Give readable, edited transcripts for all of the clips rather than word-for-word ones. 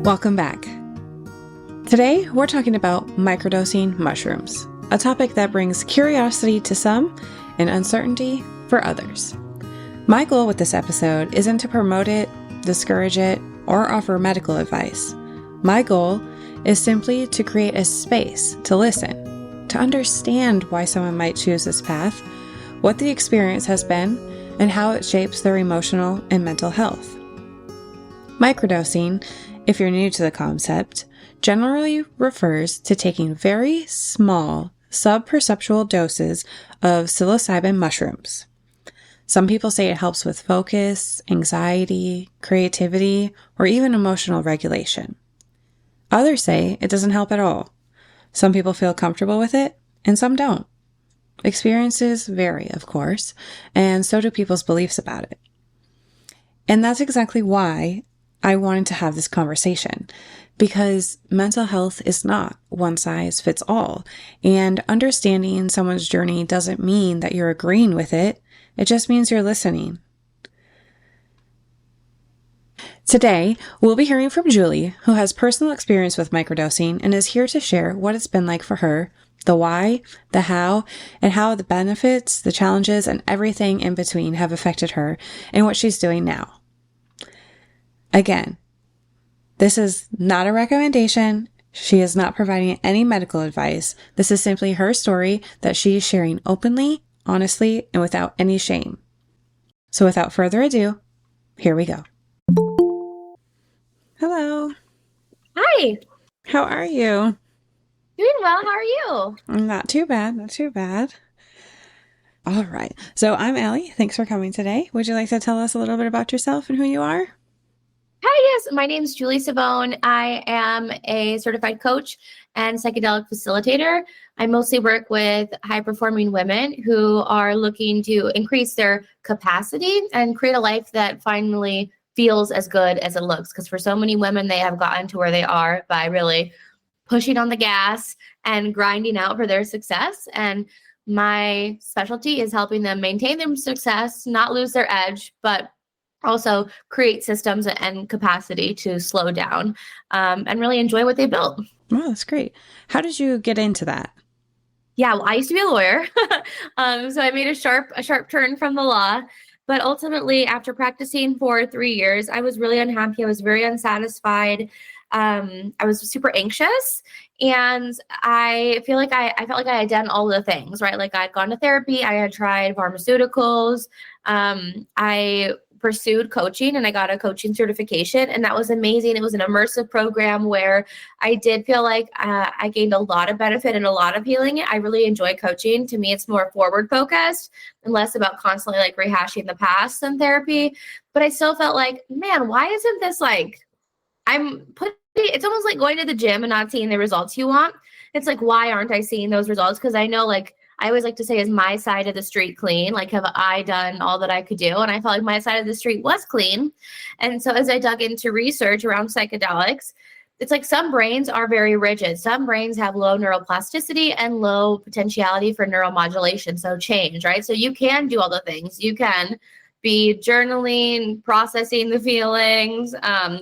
Welcome back. Today, we're talking about microdosing mushrooms, a topic that brings curiosity to some and uncertainty for others. My goal with this episode isn't to promote it, discourage it, or offer medical advice. My goal is simply to create a space to listen, to understand why someone might choose this path, what the experience has been, and how it shapes their emotional and mental health. Microdosing, if you're new to the concept, generally refers to taking very small, subperceptual doses of psilocybin mushrooms. Some people say it helps with focus, anxiety, creativity, or even emotional regulation. Others say it doesn't help at all. Some people feel comfortable with it, and some don't. Experiences vary, of course, and so do people's beliefs about it. And that's exactly why I wanted to have this conversation, because mental health is not one size fits all, and understanding someone's journey doesn't mean that you're agreeing with it. It just means you're listening. Today, we'll be hearing from Julie, who has personal experience with microdosing and is here to share what it's been like for her, the why, the how, and how the benefits, the challenges, and everything in between have affected her and what she's doing now. Again, this is not a recommendation. She is not providing any medical advice. This is simply her story that she is sharing openly, honestly, and without any shame. So without further ado, here we go. Hello. Hi. How are you? Doing well. How are you? Not too bad. Not too bad. All right. So I'm Allie. Thanks for coming today. Would you like to tell us a little bit about yourself and who you are? Hi, yes. My name is Julie Cyvonne. I am a certified coach and psychedelic facilitator. I mostly work with high-performing women who are looking to increase their capacity and create a life that finally feels as good as it looks. Because for so many women, they have gotten to where they are by really pushing on the gas and grinding out for their success. And my specialty is helping them maintain their success, not lose their edge, but also create systems and capacity to slow down and really enjoy what they built. Wow, that's great. How did you get into that? Yeah, well, I used to be a lawyer. So I made a sharp turn from the law. But ultimately, after practicing for 3 years, I was really unhappy. I was very unsatisfied. I was super anxious. And I felt like I had done all the things, right? Like I'd gone to therapy. I had tried pharmaceuticals. I pursued coaching and I got a coaching certification, and that was amazing. It was an immersive program where I did feel like I gained a lot of benefit and a lot of healing. I really enjoy coaching. To me, it's more forward focused and less about constantly like rehashing the past than therapy. But I still felt like, man, why isn't this like, it's almost like going to the gym and not seeing the results you want. It's like, why aren't I seeing those results? Because I know, like, I always like to say, is my side of the street clean? Like, have I done all that I could do? And I felt like my side of the street was clean. And so as I dug into research around psychedelics, it's like some brains are very rigid. Some brains have low neuroplasticity and low potentiality for neuromodulation. So change, right? So you can do all the things. You can be journaling, processing the feelings,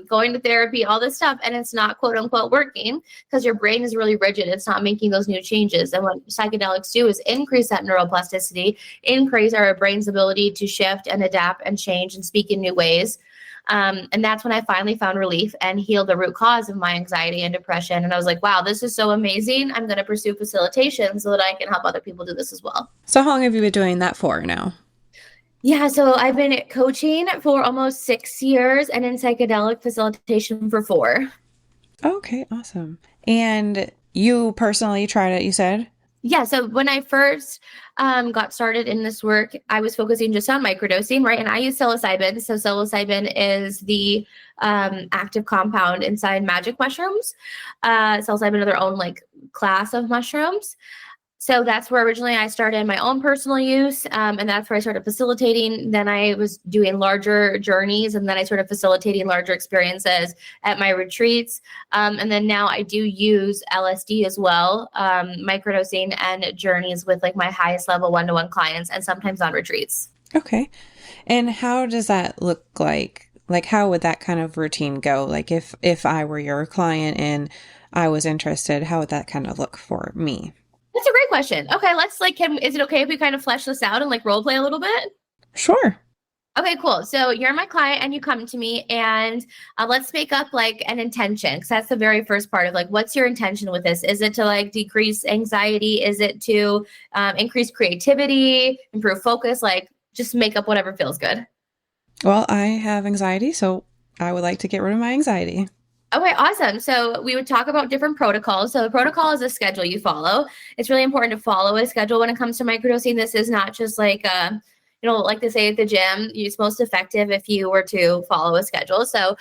going to therapy, all this stuff. And it's not quote unquote working because your brain is really rigid. It's not making those new changes. And what psychedelics do is increase that neuroplasticity, increase our brain's ability to shift and adapt and change and speak in new ways. And that's when I finally found relief and healed the root cause of my anxiety and depression. And I was like, wow, this is so amazing. I'm going to pursue facilitation so that I can help other people do this as well. So how long have you been doing that for now? Yeah, so I've been coaching for almost 6 years and in psychedelic facilitation for 4. Okay, awesome. And you personally tried it, you said? Yeah, so when I first got started in this work, I was focusing just on microdosing, right? And I use psilocybin. So psilocybin is the active compound inside magic mushrooms. Psilocybin are their own like class of mushrooms. So that's where originally I started my own personal use, and that's where I started facilitating. Then I was doing larger journeys, and then I started facilitating larger experiences at my retreats. And then now I do use LSD as well, microdosing and journeys with like my highest level one-to-one clients, and sometimes on retreats. Okay. And how does that look like Like, how would that kind of routine go? Like, if I were your client and I was interested, how would that kind of look for me? That's a great question. Okay, let's like, is it okay if we kind of flesh this out and like role play a little bit? Sure. Okay, cool. So you're my client and you come to me and let's make up like an intention because that's the very first part of like, what's your intention with this? Is it to like decrease anxiety? Is it to increase creativity, improve focus? Like just make up whatever feels good. Well, I have anxiety, so I would like to get rid of my anxiety. Okay, awesome. So we would talk about different protocols. So the protocol is a schedule you follow. It's really important to follow a schedule when it comes to microdosing. This is not just like like they say at the gym, it's most effective if you were to follow a schedule. So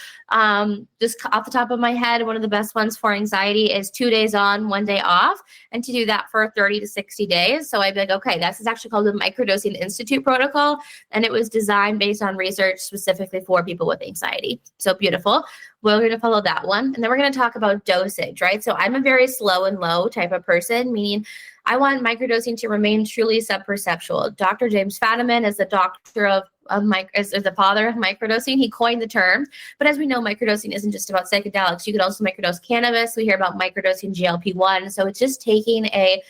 just off the top of my head, one of the best ones for anxiety is 2 days on, 1 day off, and to do that for 30 to 60 days. So I'd be like, okay, this is actually called the Microdosing Institute protocol, and it was designed based on research specifically for people with anxiety. So beautiful. We're going to follow that one. And then we're going to talk about dosage, right? So I'm a very slow and low type of person, meaning I want microdosing to remain truly subperceptual. Dr. James Fadiman is the doctor of is the father of microdosing. He coined the term. But as we know, microdosing isn't just about psychedelics. You could also microdose cannabis. We hear about microdosing GLP-1. So it's just taking a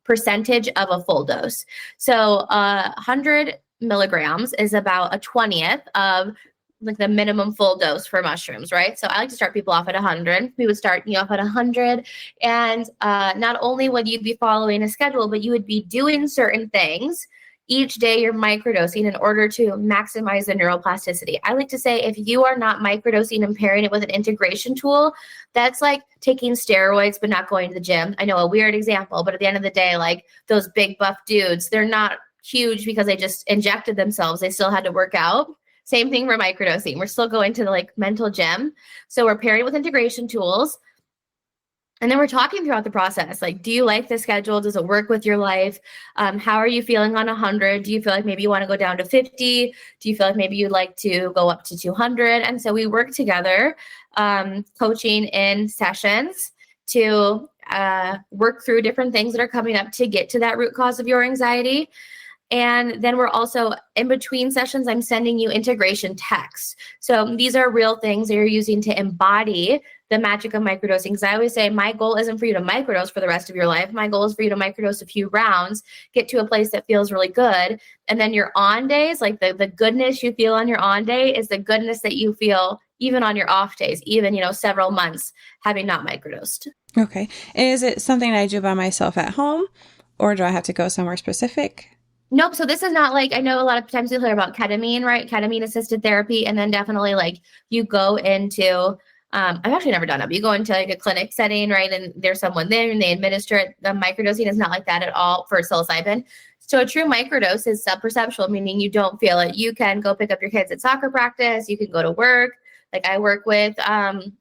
percentage of a full dose. So 100 milligrams is about a 20th of like the minimum full dose for mushrooms, right? So I like to start people off at 100. We would start you off at 100. And not only would you be following a schedule, but you would be doing certain things each day you're microdosing in order to maximize the neuroplasticity. I like to say if you are not microdosing and pairing it with an integration tool, that's like taking steroids but not going to the gym. I know, a weird example, but at the end of the day, like those big buff dudes, they're not huge because they just injected themselves. They still had to work out. Same thing for microdosing. We're still going to the like mental gym. So we're pairing with integration tools. And then we're talking throughout the process. Like, do you like the schedule? Does it work with your life? How are you feeling on 100? Do you feel like maybe you want to go down to 50? Do you feel like maybe you'd like to go up to 200? And so we work together, coaching in sessions to work through different things that are coming up to get to that root cause of your anxiety. And then we're also in between sessions, I'm sending you integration texts. So these are real things that you're using to embody the magic of microdosing. Because I always say my goal isn't for you to microdose for the rest of your life. My goal is for you to microdose a few rounds, get to a place that feels really good. And then your on days, like the goodness you feel on your on day is the goodness that you feel even on your off days, even, several months having not microdosed. Okay. Is it something I do by myself at home, or do I have to go somewhere specific? Nope. So this is not like, I know a lot of times you hear about ketamine, right? Ketamine assisted therapy. And then definitely like you go into, I've actually never done it, but you go into like a clinic setting, right? And there's someone there and they administer it. The microdosing is not like that at all for psilocybin. So a true microdose is subperceptual, meaning you don't feel it. You can go pick up your kids at soccer practice. You can go to work. Like I work with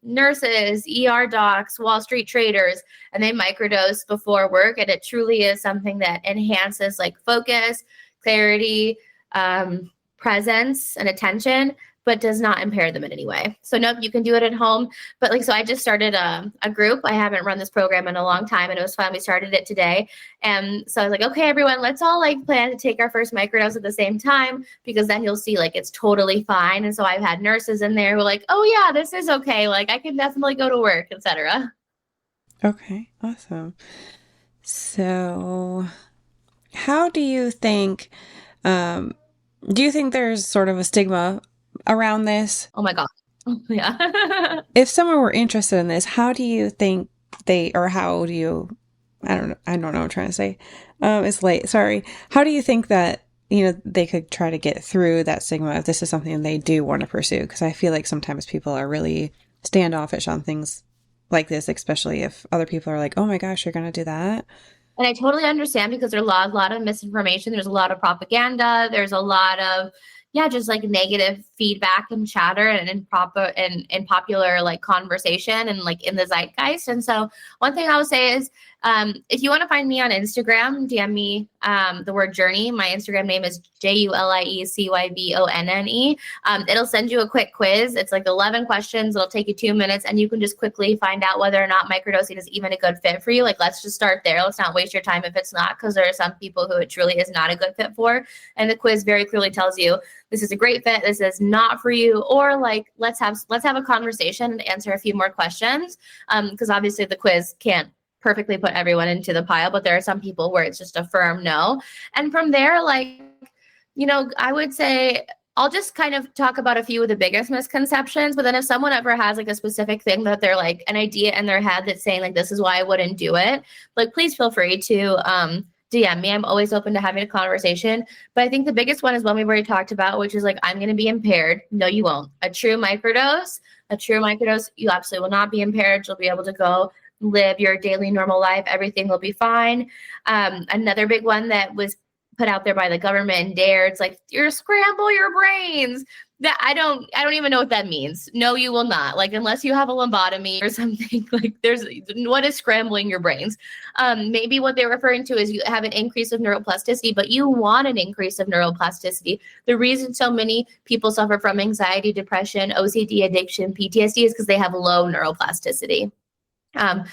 nurses, ER docs, Wall Street traders, and they microdose before work. And it truly is something that enhances like focus, clarity, presence, and attention, but does not impair them in any way. So nope, you can do it at home. But so I just started a group. I haven't run this program in a long time, and it was fun. We started it today. And so I was like, okay, everyone, let's all like plan to take our first microdose at the same time, because then you'll see like it's totally fine. And so I've had nurses in there who are like, oh yeah, this is okay. Like I can definitely go to work, etc. Okay, awesome. So how do you think there's sort of a stigma around this? Oh my God. Yeah. If someone were interested in this, how do you think I don't know what I'm trying to say. It's late. Sorry. How do you think that, they could try to get through that stigma if this is something they do want to pursue? Because I feel like sometimes people are really standoffish on things like this, especially if other people are like, oh my gosh, you're going to do that. And I totally understand, because there's a lot of misinformation. There's a lot of propaganda. There's a lot of, just like negative feedback and chatter and in popular like conversation and like in the zeitgeist. And so one thing I would say is If you want to find me on Instagram, DM me the word journey. My Instagram name is JuliCyvonne. It'll send you a quick quiz. It's like 11 questions. It'll take you 2 minutes, and you can just quickly find out whether or not microdosing is even a good fit for you. Like, let's just start there. Let's not waste your time if it's not, because there are some people who it truly is not a good fit for. And the quiz very clearly tells you this is a great fit, this is not for you, or like let's have a conversation and answer a few more questions. Because obviously the quiz can't perfectly put everyone into the pile, but there are some people where it's just a firm no. And from there, like, I would say I'll just kind of talk about a few of the biggest misconceptions, but then if someone ever has like a specific thing that they're like an idea in their head that's saying like, this is why I wouldn't do it, like, please feel free to DM me. I'm always open to having a conversation. But I think the biggest one is one we've already talked about, which is like, I'm going to be impaired. No, you won't. A true microdose, you absolutely will not be impaired. You'll be able to go live your daily normal life. Everything will be fine. Another big one that was put out there by the government and DARE, it's like, you're scramble your brains. That I don't even know what that means. No, you will not. Like, unless you have a lobotomy or something, like, what is scrambling your brains? Maybe what they're referring to is you have an increase of neuroplasticity, but you want an increase of neuroplasticity. The reason so many people suffer from anxiety, depression, OCD, addiction, PTSD is because they have low neuroplasticity.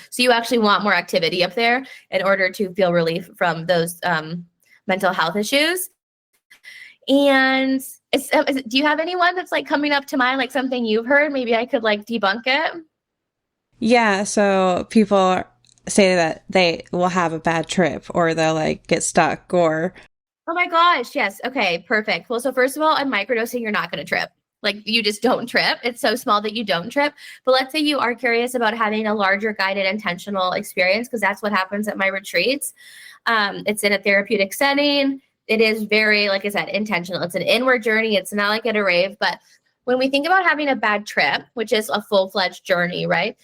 So you actually want more activity up there in order to feel relief from those mental health issues. And do you have anyone that's like coming up to mind, like something you've heard? Maybe I could like debunk it. Yeah, so people say that they will have a bad trip or they'll like get stuck or. Oh my gosh, yes. Okay, perfect. Well, so first of all, on microdosing, you're not going to trip. Like, you just don't trip. It's so small that you don't trip. But let's say you are curious about having a larger guided intentional experience, because that's what happens at my retreats. It's in a therapeutic setting. It is very, like I said, intentional. It's an inward journey. It's not like at a rave. But when we think about having a bad trip, which is a full-fledged journey, right?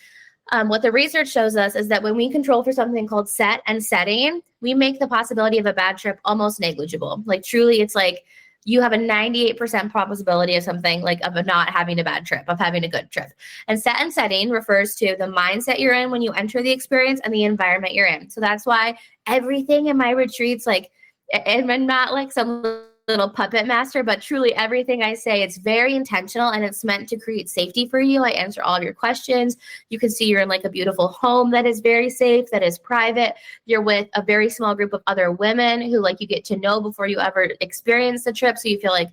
What the research shows us is that when we control for something called set and setting, we make the possibility of a bad trip almost negligible. Like, truly, it's like you have a 98% probability of something, like of not having a bad trip, of having a good trip. And set and setting refers to the mindset you're in when you enter the experience and the environment you're in. So that's why everything in my retreats, like, and I'm not like some little puppet master, but truly everything I say, it's very intentional and it's meant to create safety for you. I answer all of your questions. You can see you're in like a beautiful home that is very safe, that is private. You're with a very small group of other women who like you get to know before you ever experience the trip. So you feel like,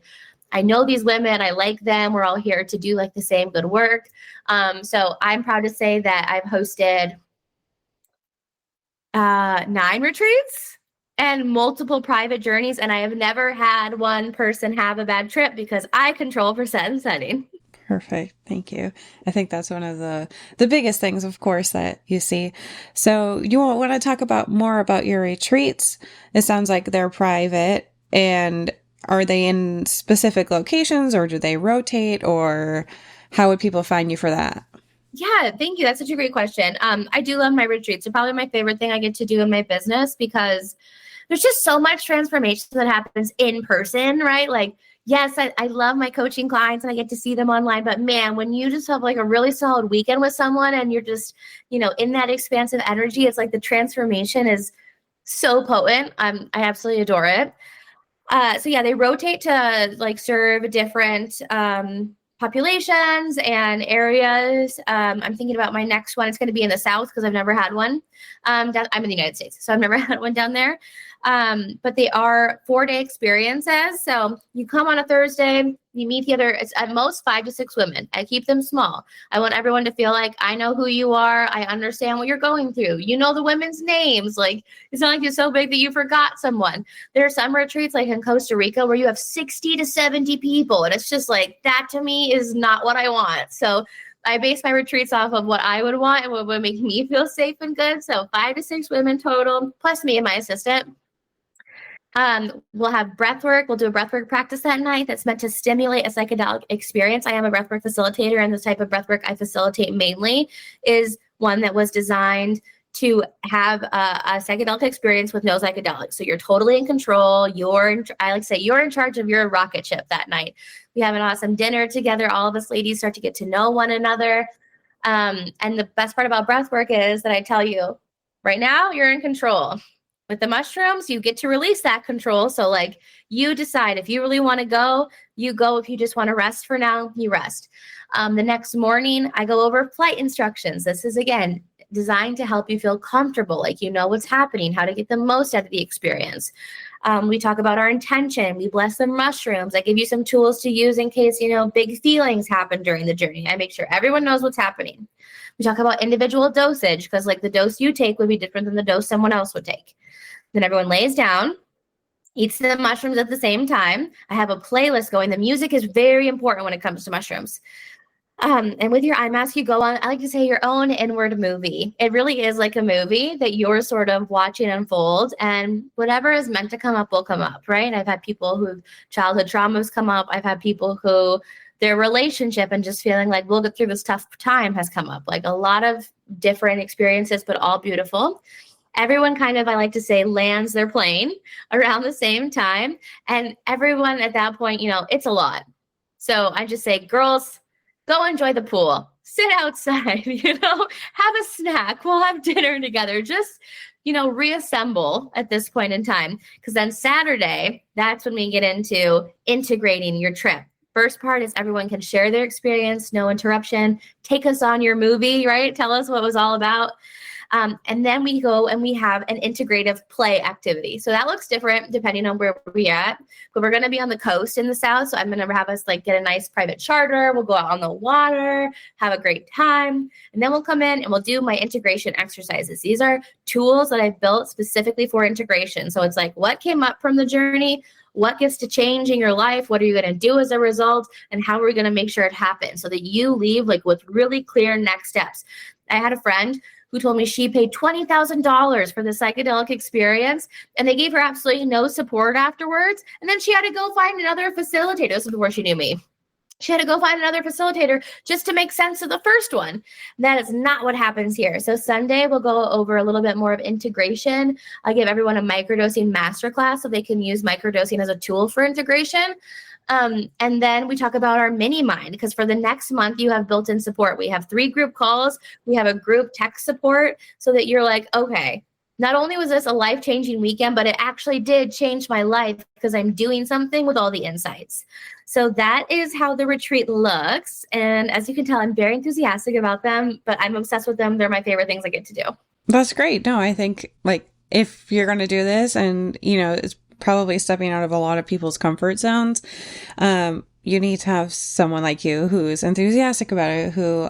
I know these women, I like them. We're all here to do like the same good work. So I'm proud to say that I've hosted 9 retreats and multiple private journeys, and I have never had one person have a bad trip because I control for set and setting. Perfect. Thank you. I think that's one of the biggest things, of course, that you see. So you want to talk about more about your retreats? It sounds like they're private, and are they in specific locations or do they rotate, or how would people find you for that? Yeah, thank you. That's such a great question. I do love my retreats. They're probably my favorite thing I get to do in my business because there's just so much transformation that happens in person, right? Like, yes, I love my coaching clients and I get to see them online, but man, when you just have like a really solid weekend with someone and you're just, in that expansive energy, it's like the transformation is so potent. I absolutely adore it. So yeah, they rotate to like serve different populations and areas. I'm thinking about my next one. It's going to be in the South because I've never had one. I'm in the United States, so I've never had one down there. But they are 4-day experiences. So you come on a Thursday, you meet the other, it's at most 5 to 6 women. I keep them small. I want everyone to feel like I know who you are. I understand what you're going through. You know the women's names. Like, it's not like you're so big that you forgot someone. There are some retreats like in Costa Rica where you have 60 to 70 people. And it's just like, that to me is not what I want. So I base my retreats off of what I would want and what would make me feel safe and good. So 5 to 6 women total, plus me and my assistant. We'll have breathwork. We'll do a breathwork practice that night that's meant to stimulate a psychedelic experience. I am a breathwork facilitator, and the type of breathwork I facilitate mainly is one that was designed to have a psychedelic experience with no psychedelics. So you're totally in control. I like to say you're in charge of your rocket ship that night. We have an awesome dinner together. All of us ladies start to get to know one another. And the best part about breathwork is that I tell you, Right now, you're in control. With the mushrooms, you get to release that control. So like you decide if you really want to go, you go. If you just want to rest for now, you rest. The next morning, I go over flight instructions. This is, again, designed to help you feel comfortable, like you know what's happening, how to get the most out of the experience. We talk about our intention. We bless the mushrooms. I give you some tools to use in case, big feelings happen during the journey. I make sure everyone knows what's happening. We talk about individual dosage because like the dose you take would be different than the dose someone else would take. Then everyone lays down, eats the mushrooms at the same time. I have a playlist going. The music is very important when it comes to mushrooms. And with your eye mask, you go on, I like to say, your own inward movie. It really is like a movie that you're sort of watching unfold, and whatever is meant to come up will come up, right? I've had people who childhood traumas come up. I've had people who their relationship and just feeling like we'll get through this tough time has come up. Like a lot of different experiences, but all beautiful. Everyone kind of, I like to say, lands their plane around the same time. And everyone at that point, it's a lot. So I just say, girls, go enjoy the pool, sit outside, have a snack. We'll have dinner together. Just, reassemble at this point in time. Because then Saturday, that's when we get into integrating your trip. First part is everyone can share their experience, no interruption. Take us on your movie, right? Tell us what it was all about. And then we go and we have an integrative play activity. So that looks different depending on where we're at. But we're going to be on the coast in the South. So I'm going to have us like get a nice private charter. We'll go out on the water, have a great time. And then we'll come in and we'll do my integration exercises. These are tools that I've built specifically for integration. So it's like what came up from the journey, what gets to change in your life, what are you going to do as a result, and how are we going to make sure it happens so that you leave like with really clear next steps. I had a friend who told me she paid $20,000 for the psychedelic experience, and they gave her absolutely no support afterwards. And then she had to go find another facilitator. This was before she knew me. She had to go find another facilitator just to make sense of the first one. That is not what happens here. So Sunday, we'll go over a little bit more of integration. I give everyone a microdosing masterclass so they can use microdosing as a tool for integration. And then we talk about our mini mind, because for the next month you have built-in support. We have 3 group calls. We have a group tech support so that you're like, okay, not only was this a life-changing weekend, but it actually did change my life because I'm doing something with all the insights. So that is how the retreat looks. And as you can tell, I'm very enthusiastic about them, but I'm obsessed with them. They're my favorite things I get to do. That's great. No, I think like if you're going to do this and, it's probably stepping out of a lot of people's comfort zones, you need to have someone like you who's enthusiastic about it, who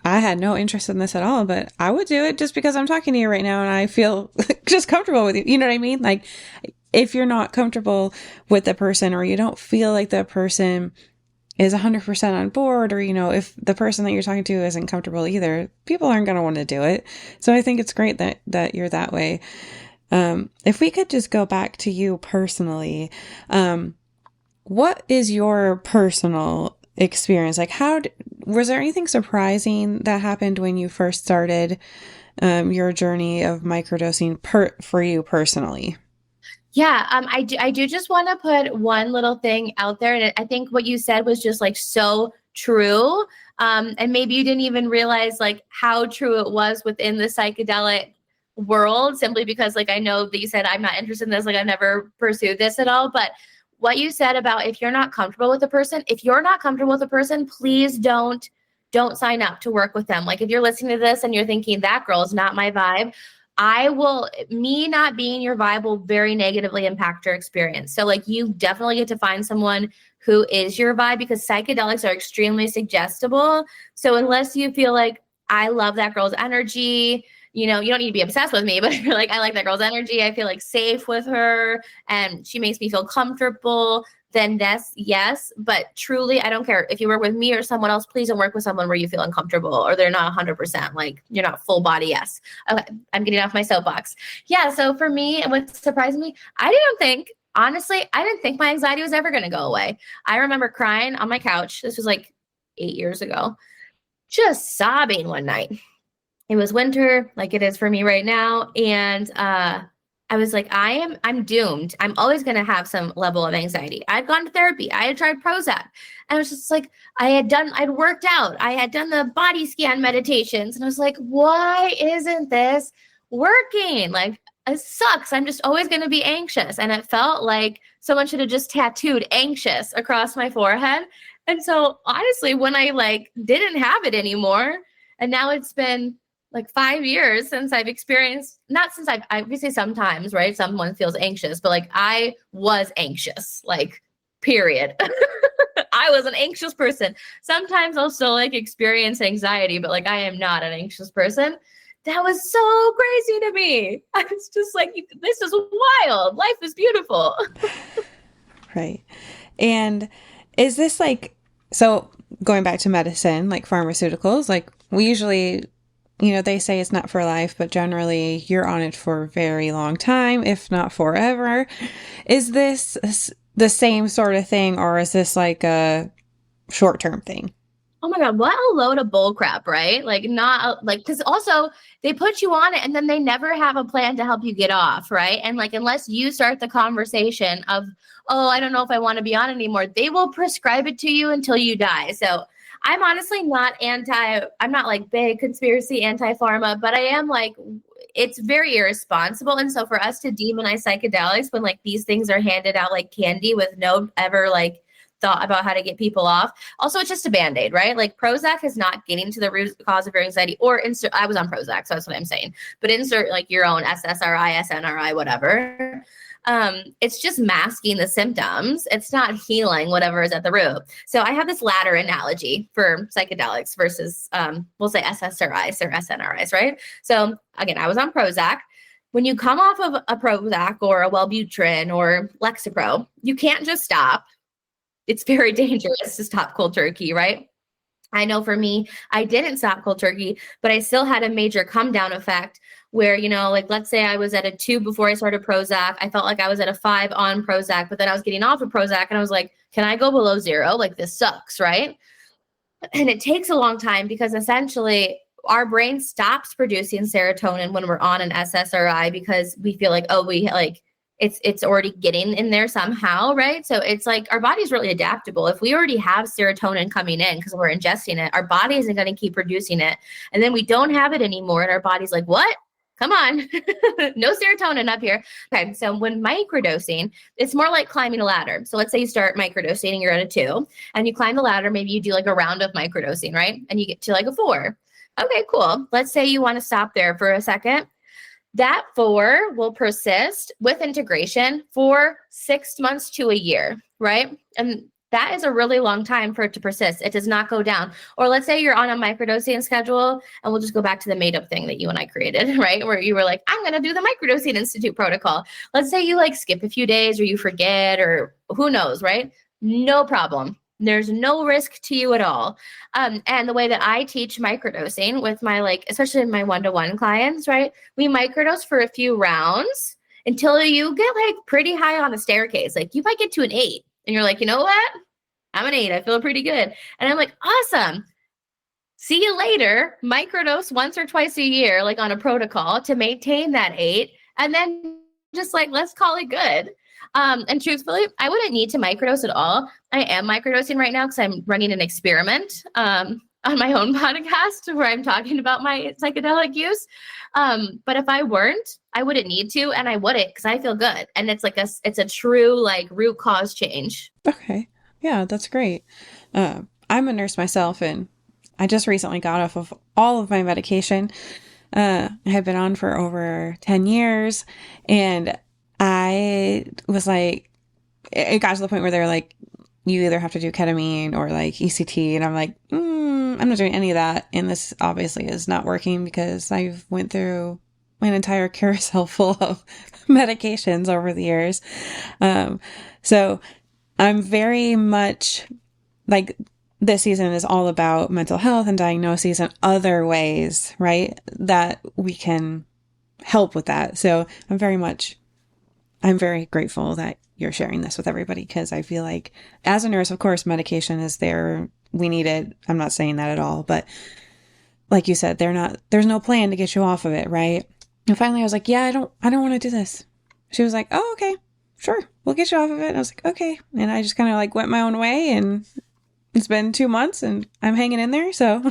I had no interest in this at all, but I would do it just because I'm talking to you right now and I feel just comfortable with you. You know what I mean? Like if you're not comfortable with the person, or you don't feel like the person is 100% on board, or, if the person that you're talking to isn't comfortable either, people aren't going to want to do it. So I think it's great that you're that way. If we could just go back to you personally, what is your personal experience? Like was there anything surprising that happened when you first started, your journey of microdosing for you personally? Yeah, I do just want to put one little thing out there. And I think what you said was just like so true. And maybe you didn't even realize like how true it was within the psychedelic world, simply because like I know that you said I'm not interested in this, like I've never pursued this at all. But what you said about if you're not comfortable with a person, please don't sign up to work with them. Like if you're listening to this and you're thinking that girl is not my vibe, me not being your vibe will very negatively impact your experience. So like you definitely get to find someone who is your vibe, because psychedelics are extremely suggestible. So unless you feel like I love that girl's energy, you don't need to be obsessed with me, but if you're like, I like that girl's energy, I feel like safe with her and she makes me feel comfortable, then that's yes. But truly, I don't care if you work with me or someone else, please don't work with someone where you feel uncomfortable or they're not 100%, like you're not full body yes. Okay, I'm getting off my soapbox. Yeah, so for me, what surprised me, honestly, I didn't think my anxiety was ever going to go away. I remember crying on my couch. This was like 8 years ago, just sobbing one night. It was winter, like it is for me right now. And I was like, I'm doomed. I'm always going to have some level of anxiety. I'd gone to therapy. I had tried Prozac. And I was just like, I'd worked out. I had done the body scan meditations. And I was like, why isn't this working. Like, it sucks. I'm just always going to be anxious. And it felt like someone should have just tattooed anxious across my forehead. And so honestly, when I like didn't have it anymore, and now it's been like 5 years since I've experienced, not since I obviously sometimes, right? Someone feels anxious, but like I was anxious, like period. I was an anxious person. Sometimes I'll still like experience anxiety, but like I am not an anxious person. That was so crazy to me. I was just like, this is wild. Life is beautiful. Right. And is this like, so going back to medicine, like pharmaceuticals, like we usually, they say it's not for life, but generally you're on it for a very long time, if not forever. Is this the same sort of thing, or is this like a short-term thing? Oh my God, what a load of bull crap, right? Like, not like, because also they put you on it and then they never have a plan to help you get off, right? And like, unless you start the conversation of, oh, I don't know if I want to be on anymore, they will prescribe it to you until you die. So I'm honestly not I'm not like big conspiracy anti-pharma, but I am like, it's very irresponsible. And so for us to demonize psychedelics when like these things are handed out like candy with no ever like thought about how to get people off. Also, it's just a Band-Aid, right? Like Prozac is not getting to the root cause of your anxiety, or insert, I was on Prozac, so that's what I'm saying. But insert like your own SSRI, SNRI, whatever. It's just masking the symptoms. It's not healing whatever is at the root. So I have this ladder analogy for psychedelics versus, we'll say SSRIs or SNRIs, right? So again, I was on Prozac. When you come off of a Prozac or a Wellbutrin or Lexapro, you can't just stop. It's very dangerous to stop cold turkey, right? I know for me, I didn't stop cold turkey, but I still had a major come down effect where, like let's say I was at a 2 before I started Prozac. I felt like I was at a 5 on Prozac, but then I was getting off of Prozac and I was like, can I go below 0? Like this sucks, right? And it takes a long time because essentially our brain stops producing serotonin when we're on an SSRI because we feel like, oh, we like, it's already getting in there somehow, right? So it's like our body's really adaptable. If we already have serotonin coming in because we're ingesting it, our body isn't going to keep producing it. And then we don't have it anymore. And our body's like, what? Come on. No serotonin up here. Okay. So when microdosing, it's more like climbing a ladder. So let's say you start microdosing and you're at a 2 and you climb the ladder. Maybe you do like a round of microdosing, right? And you get to like a 4. Okay, cool. Let's say you want to stop there for a second. That 4 will persist with integration for 6 months to a year, right? And that is a really long time for it to persist. It does not go down. Or let's say you're on a microdosing schedule, and we'll just go back to the made-up thing that you and I created, right? Where you were like, I'm going to do the Microdosing Institute protocol. Let's say you like skip a few days or you forget or who knows, right? No problem. There's no risk to you at all. And the way that I teach microdosing with my, like, especially in my one-to-one clients, right? We microdose for a few rounds until you get like pretty high on the staircase. Like you might get to an 8 and you're like, you know what? I'm an 8. I feel pretty good. And I'm like, awesome. See you later. Microdose once or twice a year, like on a protocol to maintain that 8. And then just like, let's call it good. And truthfully, I wouldn't need to microdose at all. I am microdosing right now because I'm running an experiment on my own podcast where I'm talking about my psychedelic use. But if I weren't, I wouldn't need to, and I wouldn't because I feel good. And it's like it's a true like root cause change. Okay. Yeah, that's great. I'm a nurse myself, and I just recently got off of all of my medication. I had been on for over 10 years, and I was like, it got to the point where they were like, you either have to do ketamine or like ECT. And I'm like, I'm not doing any of that. And this obviously is not working because I've went through an entire carousel full of medications over the years. So I'm very much like, this season is all about mental health and diagnoses and other ways, right, that we can help with that. So I'm very grateful that you're sharing this with everybody, because I feel like as a nurse, of course, medication is there. We need it. I'm not saying that at all. But like you said, there's no plan to get you off of it, right? And finally I was like, yeah, I don't want to do this. She was like, oh, okay, sure. We'll get you off of it. And I was like, okay. And I just kind of like went my own way, and it's been 2 months and I'm hanging in there. So,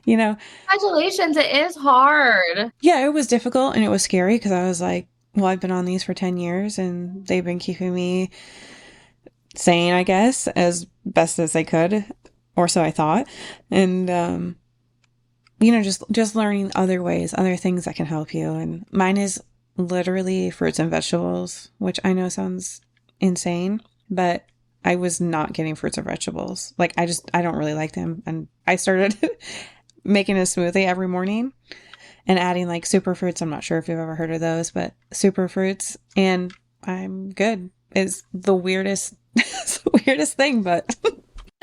you know, Congratulations. It is hard. yeah, it was difficult and it was scary because I was like, well, I've been on these for 10 years and they've been keeping me sane, I guess, as best as they could, or so I thought. And, just learning other ways, other things that can help you. And mine is literally fruits and vegetables, which I know sounds insane, but I was not getting fruits or vegetables. Like, I don't really like them. And I started making a smoothie every morning and adding like super fruits. I'm not sure if you've ever heard of those, but super fruits, and I'm good. It's the weirdest, it's the weirdest thing, but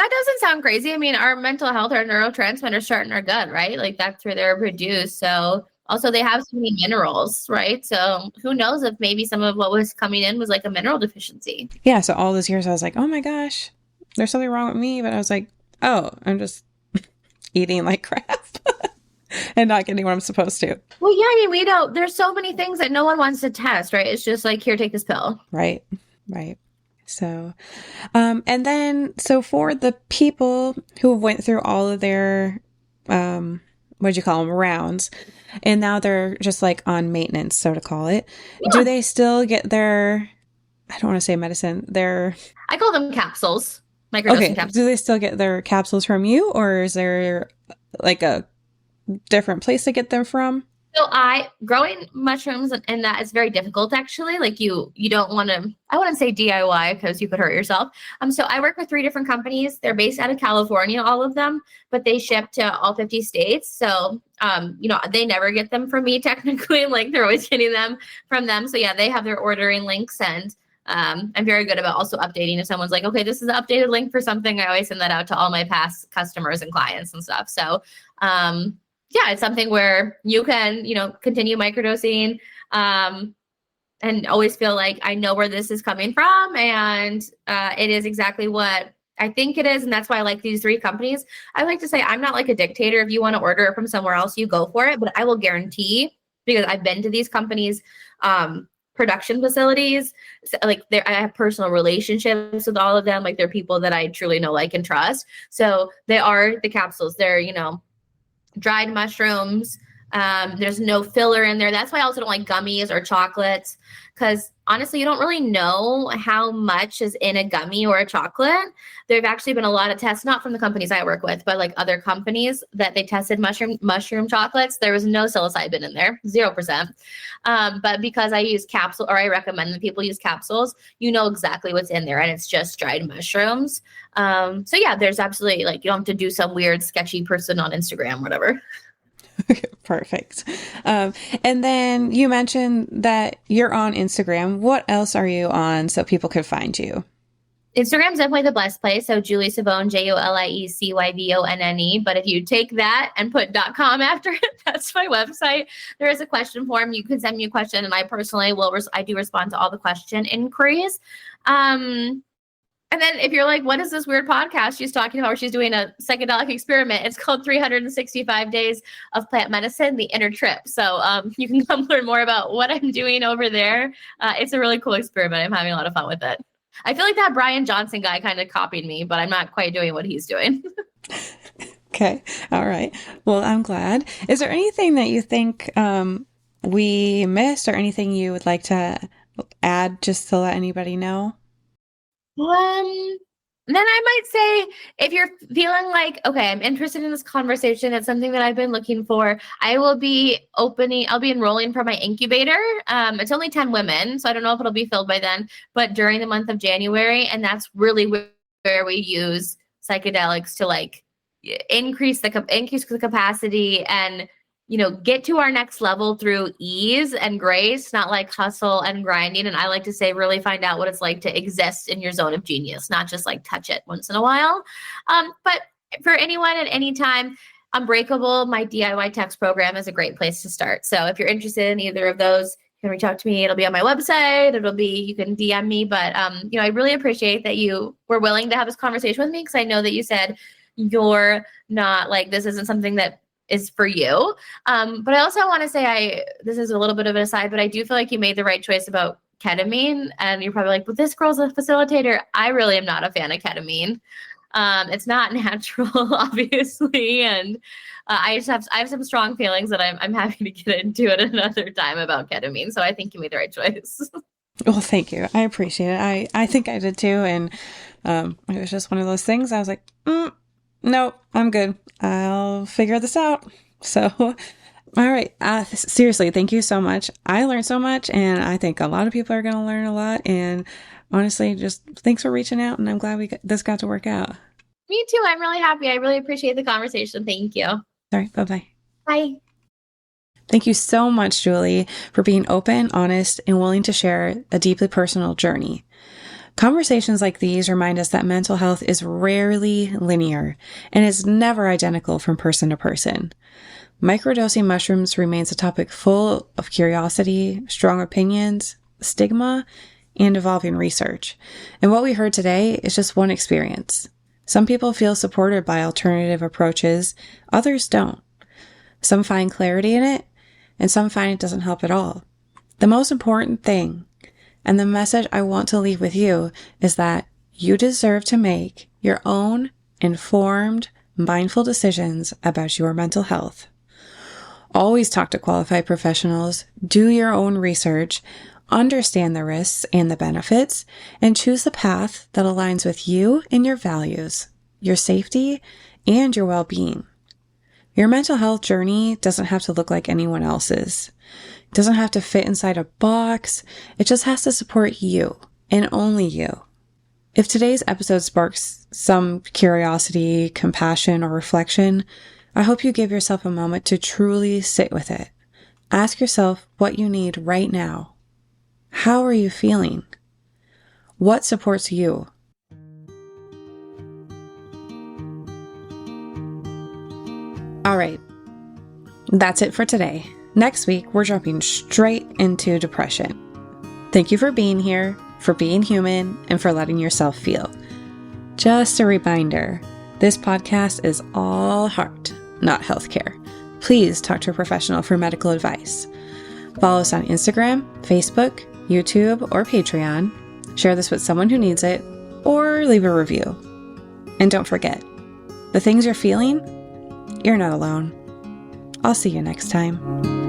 That doesn't sound crazy. I mean, our mental health, our neurotransmitters start in our gut, right? Like that's where they're produced. So also they have so many minerals, right? So who knows if maybe some of what was coming in was like a mineral deficiency. yeah. So all those years I was like, oh my gosh, there's something wrong with me. But I was like, oh, I'm just eating like crap and not getting what I'm supposed to. Well, yeah, I mean, we don't, there's so many things that no one wants to test, right? It's just like, here, take this pill. Right. Right. So, and then, so for the people who went through all of their, what'd you call them, rounds, and now they're just like on maintenance, so to call it, do they still get their, I don't want to say medicine, I call them capsules, microdosing capsules. Do they still get their capsules from you, or is there like a different place to get them from? So growing mushrooms and that is very difficult actually. Like you don't want to, I wouldn't say DIY because you could hurt yourself. So I work with 3 different companies. They're based out of California, all of them, but they ship to all 50 states. So, they never get them from me technically, like they're always getting them from them. So yeah, they have their ordering links, and I'm very good about also updating. If someone's like, okay, this is an updated link for something, I always send that out to all my past customers and clients and stuff. So, yeah, it's something where you can, continue microdosing and always feel like I know where this is coming from. And it is exactly what I think it is. And that's why I like these 3 companies. I like to say I'm not like a dictator. If you want to order it from somewhere else, you go for it. But I will guarantee, because I've been to these companies' production facilities, so, like I have personal relationships with all of them. Like they're people that I truly know, like, and trust. So they are the capsules. They're, dried mushrooms. There's no filler in there. That's why I also don't like gummies or chocolates, because honestly, you don't really know how much is in a gummy or a chocolate. There've actually been a lot of tests, not from the companies I work with, but like other companies that they tested mushroom chocolates. There was no psilocybin in there, 0%. But because I use capsule, or I recommend that people use capsules, you know exactly what's in there, and it's just dried mushrooms. So yeah, there's absolutely, like, you don't have to do some weird sketchy person on Instagram, whatever. Perfect. And then you mentioned that you're on Instagram. What else are you on so people could find you? Instagram's definitely the best place. So Julie Cyvonne, JulieCyvonne. But if you take that and put .com after it, that's my website. There is a question form. You can send me a question, and I personally I do respond to all the question inquiries. And then if you're like, what is this weird podcast she's talking about where she's doing a psychedelic experiment? It's called 365 Days of Plant Medicine, The Inner Trip. So you can come learn more about what I'm doing over there. It's a really cool experiment. I'm having a lot of fun with it. I feel like that Brian Johnson guy kind of copied me, but I'm not quite doing what he's doing. Okay. All right. Well, I'm glad. Is there anything that you think we missed, or anything you would like to add just to let anybody know? Then I might say, if you're feeling like, okay, I'm interested in this conversation, it's something that I've been looking for, I'll be enrolling for my incubator. It's only 10 women, so I don't know if it'll be filled by then, but during the month of January, and that's really where we use psychedelics to like increase the capacity and get to our next level through ease and grace, not like hustle and grinding. And I like to say, really find out what it's like to exist in your zone of genius, not just like touch it once in a while. But for anyone at any time, Unbreakable, my DIY text program, is a great place to start. So if you're interested in either of those, you can reach out to me. It'll be on my website. You can DM me. But, I really appreciate that you were willing to have this conversation with me, because I know that you said you're not like, this isn't something that is for you. But I also want to say, this is a little bit of an aside, but I do feel like you made the right choice about ketamine. And you're probably like, but this girl's a facilitator. I really am not a fan of ketamine. It's not natural, obviously, and I have some strong feelings that I'm happy to get into at another time about ketamine. So I think you made the right choice. Well, thank you. I appreciate it. I think I did too. And it was just one of those things. I was like, no, I'm good. I'll figure this out. So, all right. Seriously, thank you so much. I learned so much, and I think a lot of people are going to learn a lot. And honestly, just thanks for reaching out. And I'm glad this got to work out. Me too. I'm really happy. I really appreciate the conversation. Thank you. All right. Bye-bye. Bye. Thank you so much, Julie, for being open, honest, and willing to share a deeply personal journey. Conversations like these remind us that mental health is rarely linear and is never identical from person to person. Microdosing mushrooms remains a topic full of curiosity, strong opinions, stigma, and evolving research. And what we heard today is just one experience. Some people feel supported by alternative approaches, others don't. Some find clarity in it, and some find it doesn't help at all. The most important thing, and the message I want to leave with you, is that you deserve to make your own informed, mindful decisions about your mental health. Always talk to qualified professionals, do your own research, understand the risks and the benefits, and choose the path that aligns with you and your values, your safety, and your well-being. Your mental health journey doesn't have to look like anyone else's. It doesn't have to fit inside a box. It just has to support you and only you. If today's episode sparks some curiosity, compassion, or reflection, I hope you give yourself a moment to truly sit with it. Ask yourself what you need right now. How are you feeling? What supports you? All right, that's it for today. Next week, we're jumping straight into depression. Thank you for being here, for being human, and for letting yourself feel. Just a reminder, this podcast is all heart, not healthcare. Please talk to a professional for medical advice. Follow us on Instagram, Facebook, YouTube, or Patreon. Share this with someone who needs it, or leave a review. And don't forget, the things you're feeling, you're not alone. I'll see you next time.